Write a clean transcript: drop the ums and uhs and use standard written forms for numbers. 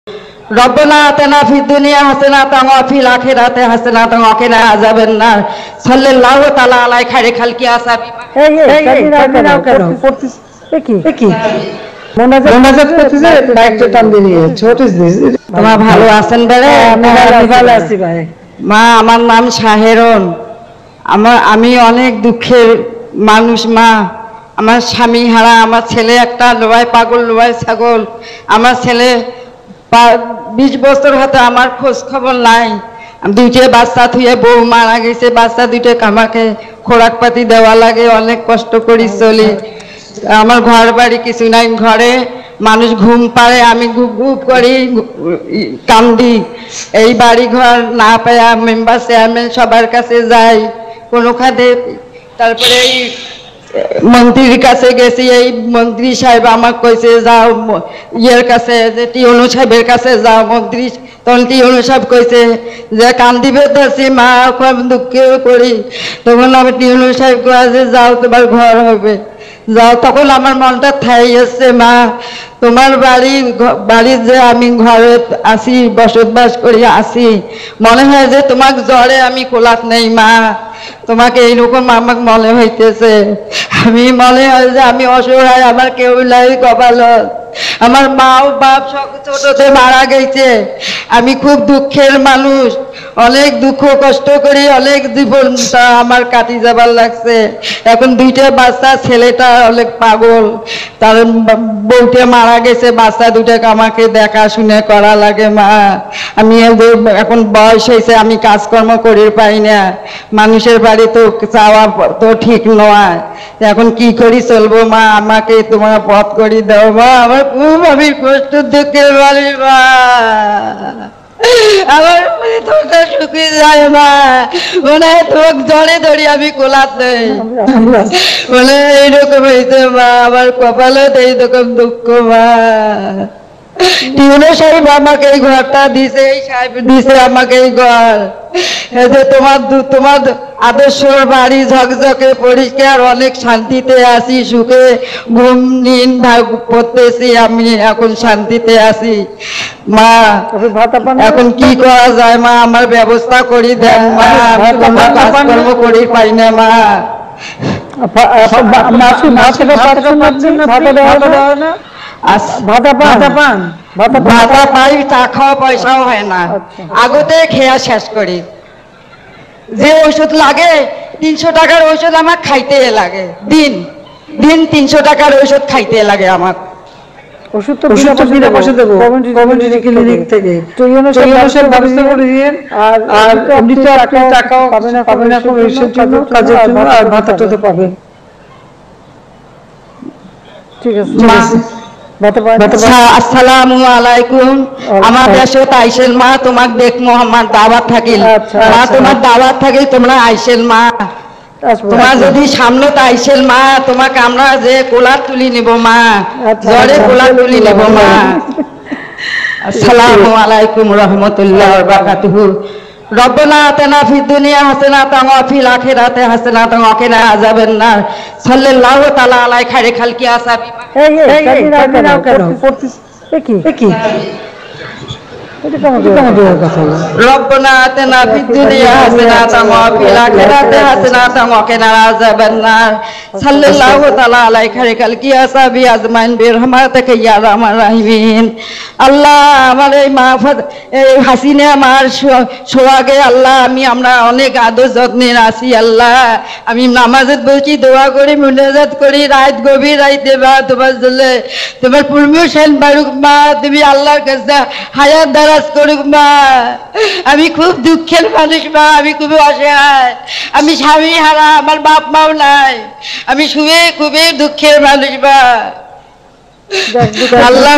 रब्बना आतिना फिद दुनिया हसनातन व फिल आखिराति हसनातन व किना अज़ाबन नार सल्लल्लाहु ताआला अलैहि खैरि खालकि आसाबी মোনাজাত করতেছে বাইকটা টান দিয়ে ছোট দিস তোমার ভালো আছেন বেড়ে আমি ভালো আছি ভাই মা আমার নাম শাহেরন আমি অনেক দুঃখের মানুষ মা আমার স্বামী হারা আমার ছেলে একটা লোয়াই পাগল লোয়াই ছাগল আমার ছেলে 20 বছর হতে আমার খোঁজ খবর নাই দুইটা বাচ্চা থুয়ে বউ মারা গেছে বাচ্চা দুইটা আমাকে খোরাক পাতি দেওয়া লাগে অনেক কষ্ট করি চলি আমার ঘর বাড়ি কিছু নাই ঘরে মানুষ ঘুম পাড়ে আমি গুপ গুপ করি কান্দি এই বাড়ি ঘর না পায়া মেম্বার চেয়ারম্যান সবার কাছে যাই কোনো খাতে তারপরে এই মন্ত্রীর কাছে গেছি এই মন্ত্রী সাহেব আমাকে কইছে যাও ইয়ের কাছে যে টিউনু সাহেবের কাছে যাও মন্ত্রী তখন টিউনু সাহেব কইছে যে কান্দিবে ধরছি মা খুব দুঃখ করি তখন আমি টিউনু সাহেব কয়েছে যাও তোমার ঘর হবে যাও তখন আমার মনটা ঠাই আসছে মা তোমার বাড়ির যে আমি ঘরে আসি বসবাস করি আসি মনে হয় যে তোমাকে জ্বরে আমি কোলাত নেই মা তোমাকে এইরকম আমাকে মনে হইতেছে আমি মনে হয় যে আমি অসহায় আমার কেউ নাই কপালত আমার মা ও বাপ ছোটতে মারা গেছে আমি খুব দুঃখের মানুষ অনেক দুঃখ কষ্ট করি অনেক জীবনটা আমার কাটি যাবার লাগছে এখন দুইটা বাচ্চা ছেলেটা অনেক পাগল তার বউটা মারা গেছে বাচ্চা দুটাকে আমাকে দেখাশুনে করা লাগে মা আমি এখন বয়স হয়েছে আমি কাজকর্ম করি পাই না মানুষের বাড়ি তো চাওয়া তো ঠিক নয় এখন কি করি চলবো মা আমাকে তোমার পথ করে দাও মা আমার খুব আমি কষ্ট দুঃখের বাড়ি মা আমার তোটা শুকিয়ে যায় মা মনে হয় তোমাকে জড়ে ধরি আমি কোলাত নেই বলে এইরকম হয়েছে মা আমার কপালত এইরকম দুঃখ মা টিউনো সাহেব আমাকে এই ঘরটা দিছে এই সাহেব দিছে আমাকে এই ঘর যে তোমার আদর্শর বাড়ি ঝকঝকে পরিষ্কার অনেক শান্তিতে আছি সুখে ঘুম নিন পড়তেছি আমি এখন শান্তিতে আছি মা এখন কি করা যায় মা আমার ব্যবস্থা করি দেন মা কাজকর্ম করি পাই না মা ভাতা পাই তা খাওয়া পয়সাও হয় না আগতে খেয়া শেষ করি যে ওষুধ লাগে 300 টাকার ওষুধ আমার খাইতে লাগে দিন 300 টাকার ওষুধ খাইতে লাগে আমার ওষুধ তো বিনা পয়সা দেবো কমিউনিটি ক্লিনিক থেকে তো ইউনিভার্সাল ব্যবস্থা করে দিয়েন আর আপনি তো টাকাও পাবেন না কোনো কাজের জন্য আর ভাতাটা তো পাবেন ঠিক আছে আসসালামু আলাইকুম আমার দেশত আইসেল মা তোমাক দেখমো আমার দাওয়াত থাকিল মা তোমার দাওয়াত থাকিল তোমরা আইসেল মা তোমার যদি সামনে তো আইসেল মা তোমাকে আমরা যে কোলার তুলি নিব মা জ্বরে কোলার তুলি নিব মা আসসালামু আলাইকুম রহমতুল্লাহ ওয়া বারাকাতুহু रब्बना आतिना फिद दुनिया हसनातन व फिल आखिराति हसनातन व किना अज़ाबन नार सल्लल्लाहु ताआला अलैहि खैरि खालकि आसाबी रब्बना आतिना फिद दुनिया हसनातन व फिल आखिराति हसनातन व किना अज़ाबन नार सल्लल्लाहु ताआला अलैहि खैरि खालकि आसाबी अजमाइन बिरहमतिका या अरहमार राहिमीन আল্লাহ আমার এই মা এই হাসিনা মার সোহাগে আল্লাহ আমরা অনেক আদর যত্নে আছি আল্লাহ আমি নামাজত বলছি দোয়া করি মুনাজাত করি রাত গভীর রাইতে মা তোমার জন্য তোমার প্রমোশন বাড়ুক মা তুমি আল্লাহর কাছে হায়াত দারাজ করুক মা আমি খুব দুঃখের মানুষ মা আমি খুব অসহায় আমি স্বামী হারা আমার বাপ মাও নাই আমি খুবই দুঃখের মানুষ মা আল্লাহ